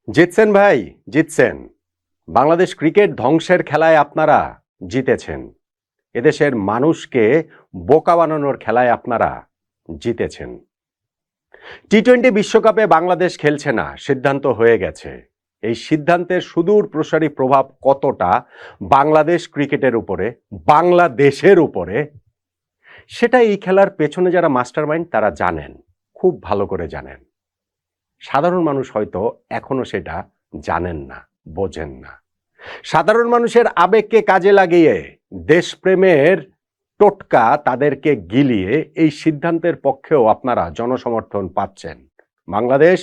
জিতছেন ভাই, জিতছেন। বাংলাদেশ ক্রিকেট ধ্বংসের খেলায় আপনারা জিতেছেন। এদেশের মানুষকে বোকা বানানোর খেলায় আপনারা জিতেছেন। টি-20 বিশ্বকাপে বাংলাদেশ খেলছে না, সিদ্ধান্ত হয়ে গেছে। এই সিদ্ধান্তের সুদূর প্রসারী প্রভাব কতটা বাংলাদেশ ক্রিকেটের উপরে, বাংলাদেশের উপরে, সেটা এই খেলার পেছনে যারা মাস্টারমাইন্ড তারা জানেন, খুব ভালো করে জানেন। সাধারণ মানুষ হয়তো এখনো সেটা জানেন না, বোঝেন না। সাধারণ মানুষের আবেগকে কাজে লাগিয়ে দেশপ্রেমের টোটকা তাদেরকে গিলিয়ে এই সিদ্ধান্তের পক্ষেও আপনারা জনসমর্থন পাচ্ছেন। বাংলাদেশ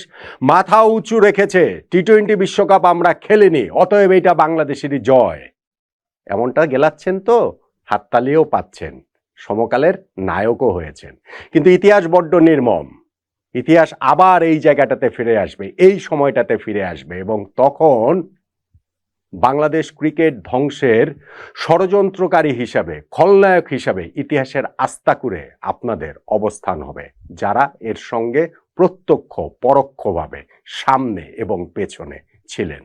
মাথা উঁচু রেখেছে, টি-20 বিশ্বকাপ আমরা খেলিনি, অতএব এটা বাংলাদেশেরই জয়, এমনটা গেলাচ্ছেন তো, হাততালিও পাচ্ছেন, সমকালের নায়কও হয়েছেন। কিন্তু ইতিহাস বড্ড নির্মম। ইতিহাস আবার এই জায়গাটাতে ফিরে আসবে, এই সময়টাতে ফিরে আসবে, এবং তখন বাংলাদেশ ক্রিকেট ধ্বংসের ষড়যন্ত্রকারী হিসাবে, খলনায়ক হিসাবে ইতিহাসের আস্তাকুরে আপনাদের অবস্থান হবে, যারা এর সঙ্গে প্রত্যক্ষ পরোক্ষভাবে সামনে এবং পেছনে ছিলেন।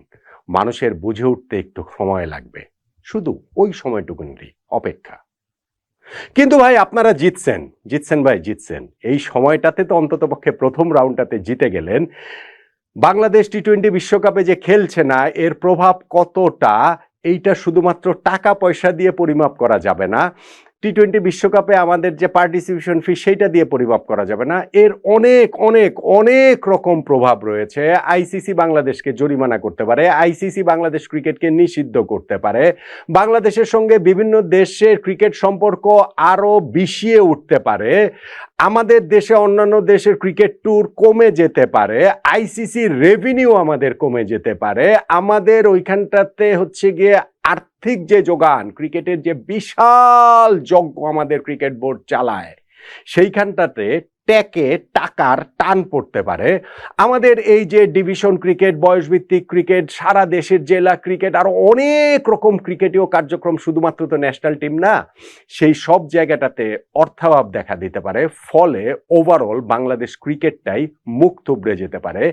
মানুষের বুঝে উঠতে একটু সময় লাগবে, শুধু ওই সময়টুকুনি অপেক্ষা। কিন্তু ভাই আপনারা জিতছেন, জিতছেন ভাই, জিতছেন। এই সময়টাতে তো অন্ততপক্ষে প্রথম রাউন্ডটাতে জিতে গেলেন। বাংলাদেশ টি-20 বিশ্বকাপে যে খেলছে না, এর প্রভাব কতটা, এইটা শুধুমাত্র টাকা পয়সা দিয়ে পরিমাপ করা যাবে না। টি-20 বিশ্বকাপে আমাদের যে পার্টিসিপেশন ফি, সেইটা দিয়ে পরিমাপ করা যাবে না। এর অনেক অনেক অনেক রকম প্রভাব রয়েছে। আইসিসি বাংলাদেশকে জরিমানা করতে পারে, আইসিসি বাংলাদেশ ক্রিকেটকে নিষিদ্ধ করতে পারে, বাংলাদেশের সঙ্গে বিভিন্ন দেশের ক্রিকেট সম্পর্ক আরো বিষিয়ে উঠতে পারে, আমাদের দেশে অন্যান্য দেশের ক্রিকেট ট্যুর কমে যেতে পারে, আইসিসি রেভিনিউ আমাদের কমে যেতে পারে, আমাদের ওইখানটাতে হচ্ছে গিয়ে আর্থিক যে যোগান, ক্রিকেটের যে বিশাল যজ্ঞ আমাদের ক্রিকেট বোর্ড চালায়, সেইখানটাতে টাকার টান পড়তে পারে। আমাদের এই যে ডিভিশন ক্রিকেট, বয়সভিত্তিক ক্রিকেট, সারা দেশের জেলা ক্রিকেট, আরো অনেক রকম ক্রিকেটীয় কার্যক্রম, শুধুমাত্র তো ন্যাশনাল টিম না, সেই সব জায়গাটাতে অর্থাভাব দেখা দিতে পারে। ফলে ওভারঅল বাংলাদেশ ক্রিকেটটাই মুখ থুবড়ে যেতে পারে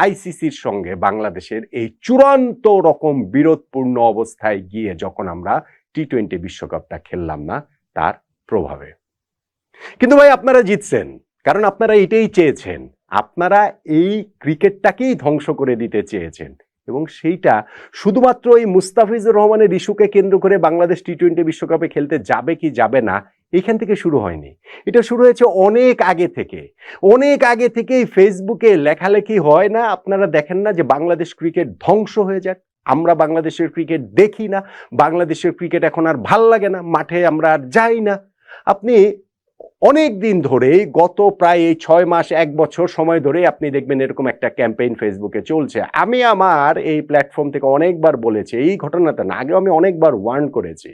আইসিসির সঙ্গে বাংলাদেশের এই চূড়ান্ত রকম বিরোধপূর্ণ অবস্থায় গিয়ে, যখন আমরা টি-20 বিশ্বকাপটা খেললাম না তার প্রভাবে। কিন্তু ভাই আপনারা জিতছেন, কারণ আপনারা এটাই চেয়েছেন। আপনারা এই ক্রিকেটটাকেই ধ্বংস করে দিতে চেয়েছেন, এবং সেইটা শুধুমাত্র এই মুস্তাফিজুর রহমানের ইস্যুকে কেন্দ্র করে বাংলাদেশ টি-20 বিশ্বকাপে খেলতে যাবে কি যাবে না এখান থেকে শুরু হয়নি। এটা শুরু হয়েছে অনেক আগে থেকে। অনেক আগে থেকেই ফেসবুকে লেখালেখি হয় না, আপনারা দেখেন না যে বাংলাদেশ ক্রিকেট ধ্বংস হয়ে যাক, আমরা বাংলাদেশের ক্রিকেট দেখি না, বাংলাদেশের ক্রিকেট এখন আর ভাল লাগে না, মাঠে আমরা আর যাই না। আপনি অনেক দিন ধরেই, গত প্রায় এই 6 মাস 1 বছর সময় ধরে আপনি দেখবেন এরকম একটা ক্যাম্পেইন ফেসবুকে চলছে। আমি আমার এই প্ল্যাটফর্ম থেকে অনেকবার বলেছি, এই ঘটনাটা না, আগেও আমি অনেকবার ওয়ার্ন করেছি,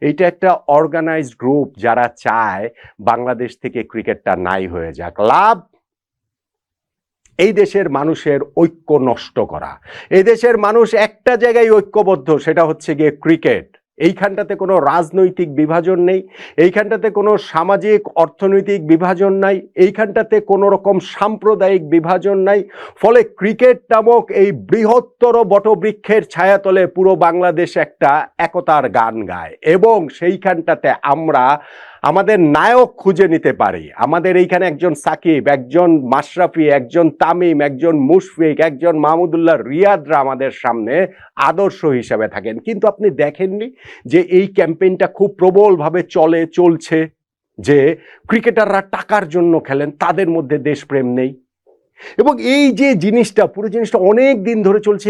এইটা একটা অর্গানাইজড গ্রুপ যারা চায় বাংলাদেশ থেকে ক্রিকেটটা নাই হয়ে যাক। লাভ এই দেশের মানুষের ঐক্য নষ্ট করা। এই দেশের মানুষ একটা জায়গায় ঐক্যবদ্ধ, সেটা হচ্ছে গিয়ে ক্রিকেট। এইখানটাতে কোনো রাজনৈতিক বিভাজন নেই, এইখানটাতে কোনো সামাজিক অর্থনৈতিক বিভাজন নাই, এইখানটাতে কোনো রকম সাম্প্রদায়িক বিভাজন নাই। ফলে ক্রিকেট নামক এই বৃহত্তর বটবৃক্ষের ছায়াতলে পুরো বাংলাদেশ একটা একতার গান গায়, এবং সেইখানটাতে আমরা আমাদের নায়ক খুঁজে নিতে পারি। আমাদের এইখানে একজন সাকিব, একজন মাশরাফি, একজন তামিম, একজন মুশফিক, একজন মাহমুদুল্লাহ রিয়াদরা আমাদের সামনে আদর্শ হিসাবে থাকেন। কিন্তু আপনি দেখেননি যে এই ক্যাম্পেইনটা খুব প্রবলভাবে চলছে, যে ক্রিকেটাররা টাকার জন্য খেলেন, তাদের মধ্যে দেশপ্রেম নেই। এবং এই যে জিনিসটা, পুরো জিনিসটা অনেক দিন ধরে চলছে।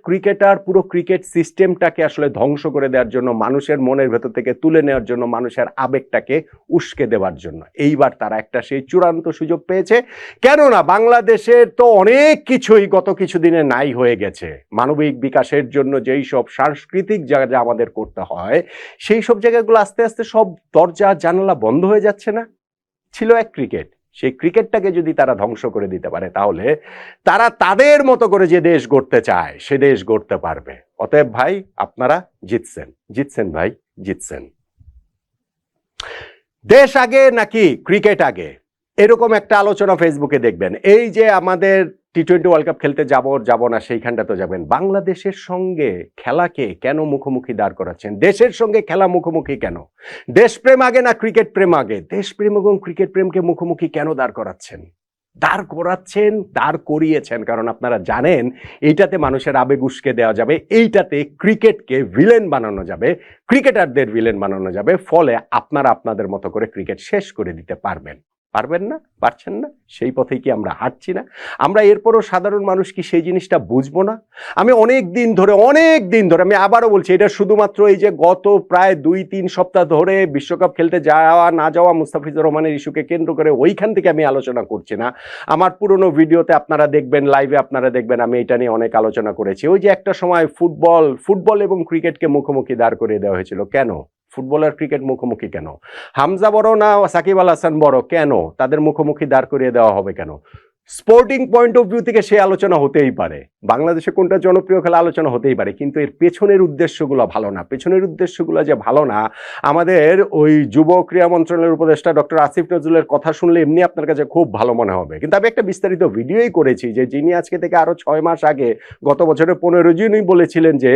ক্রিকেটার পুরো ক্রিকেট সিস্টেমটাকে আসলে ধ্বংস করে দেওয়ার জন্য, মানুষের মনের ভেতর থেকে তুলে নেওয়ার জন্য, মানুষের আবেগটাকে উস্কে দেওয়ার জন্য। এইবার তারা একটা সেই চূড়ান্ত সুযোগ পেয়েছে। কেননা বাংলাদেশের তো অনেক কিছুই গত কিছুদিনে নাই হয়ে গেছে। মানবিক বিকাশের জন্য যেই সব সাংস্কৃতিক জায়গা আমাদের করতে হয়, সেই সব জায়গাগুলো আস্তে আস্তে সব দরজা জানালা বন্ধ হয়ে যাচ্ছে না? ছিল এক ক্রিকেট, সেই ক্রিকেটটাকে যদি তারা ধ্বংস করে দিতে পারে, তাহলে তারা তাদের মতো করে যে দেশ গড়তে চায় সে দেশ গড়তে পারবে। অতএব ভাই আপনারা জিতছেন, জিতছেন ভাই, জিতছেন। দেশ আগে নাকি ক্রিকেট আগে, এরকম একটা আলোচনা ফেসবুকে দেখবেন। এই যে আমাদের টি-20 ওয়ার্ল্ড কাপ খেলতে যাব না সেইখানটা তো যাবেন। বাংলাদেশের সঙ্গে খেলাকে কেন মুখোমুখি দাঁড় করাচ্ছেন? দেশের সঙ্গে খেলা মুখোমুখি কেন? দেশপ্রেম আগে না ক্রিকেট প্রেম আগে? দেশপ্রেম এবং ক্রিকেট প্রেমকে মুখোমুখি কেন দাঁড় করাচ্ছেন? দাঁড় করিয়েছেন কারণ আপনারা জানেন এইটাতে মানুষের আবেগ উস্কে দেওয়া যাবে, এইটাতে ক্রিকেটকে ভিলেন বানানো যাবে, ক্রিকেটারদের ভিলেন বানানো যাবে, ফলে আপনারা আপনাদের মতো করে ক্রিকেট শেষ করে দিতে পারবেন না? পারছেন না? সেই পথেই কি আমরা হাঁটছি না? আমরা এরপরও সাধারণ মানুষ কি সেই জিনিসটা বুঝবো না? আমি অনেক দিন ধরে আমি আবারও বলছি, এটা শুধুমাত্র এই যে গত প্রায় 2-3 সপ্তাহ ধরে বিশ্বকাপ খেলতে যাওয়া না যাওয়া মুস্তাফিজুর রহমানের ইস্যুকে কেন্দ্র করে ওইখান থেকে আমি আলোচনা করছি না। আমার পুরনো ভিডিওতে আপনারা দেখবেন, লাইভে আপনারা দেখবেন আমি এটা নিয়ে অনেক আলোচনা করেছি। ওই যে একটা সময় ফুটবল এবং ক্রিকেটকে মুখোমুখি দাঁড় করিয়ে দেওয়া হয়েছিল, কেন? ফুটবল আর ক্রিকেট মুখোমুখি কেন? হামজা বড় না সাকিব আল হাসান বড়, কেন তাদের মুখোমুখি দাঁড় করিয়ে দেওয়া হবে কেন? স্পোর্টিং পয়েন্ট অফ ভিউ থেকে সে আলোচনা হতেই পারে, বাংলাদেশে কোনটা জনপ্রিয় খেলা আলোচনা হতেই পারে, কিন্তু এর পেছনের উদ্দেশ্যগুলো ভালো না। পেছনের উদ্দেশ্যগুলো যে ভালো না, আমাদের ওই যুব ক্রীড়া মন্ত্রণালয়ের উপদেষ্টা ডক্টর আসিফ নজরুলের কথা শুনলে এমনি আপনার কাছে খুব ভালো মনে হবে, কিন্তু আমি একটা বিস্তারিত ভিডিওই করেছি যে যিনি আজকে থেকে আরো 6 মাস আগে গত বছরের 15 জুনই বলেছিলেন যে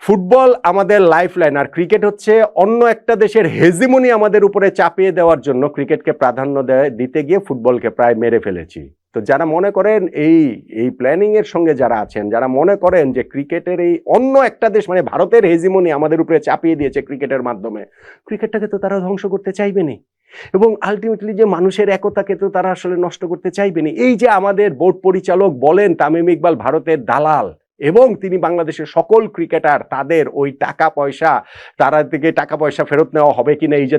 ফুটবল আমাদের লাইফলাইন আর ক্রিকেট হচ্ছে অন্য একটা দেশের হেজিমনি আমাদের উপরে চাপিয়ে দেওয়ার জন্য ক্রিকেটকে প্রাধান্য দিতে গিয়ে ফুটবলকে প্রায় মেরে ফেলেছি। তো যারা মনে করেন এই প্ল্যানিং এর সঙ্গে যারা আছেন, যারা মনে করেন যে ক্রিকেটের এই অন্য একটা দেশ মানে ভারতের হেজিমনি আমাদের উপরে চাপিয়ে দিয়েছে ক্রিকেটের মাধ্যমে, ক্রিকেটটাকে তো তারা ধ্বংস করতে চাইবেনি এবং আলটিমেটলি যে মানুষের একতাকে তো তারা আসলে নষ্ট করতে চাইবেনি। এই যে আমাদের বোর্ড পরিচালক বলেন তামিম ইকবাল ভারতের দালাল, এবং তিনি বাংলাদেশের সকল ক্রিকেটার তাদের ওই টাকা পয়সা, তারা থেকে টাকা পয়সা ফেরত নেওয়া হবে কিনা এই যে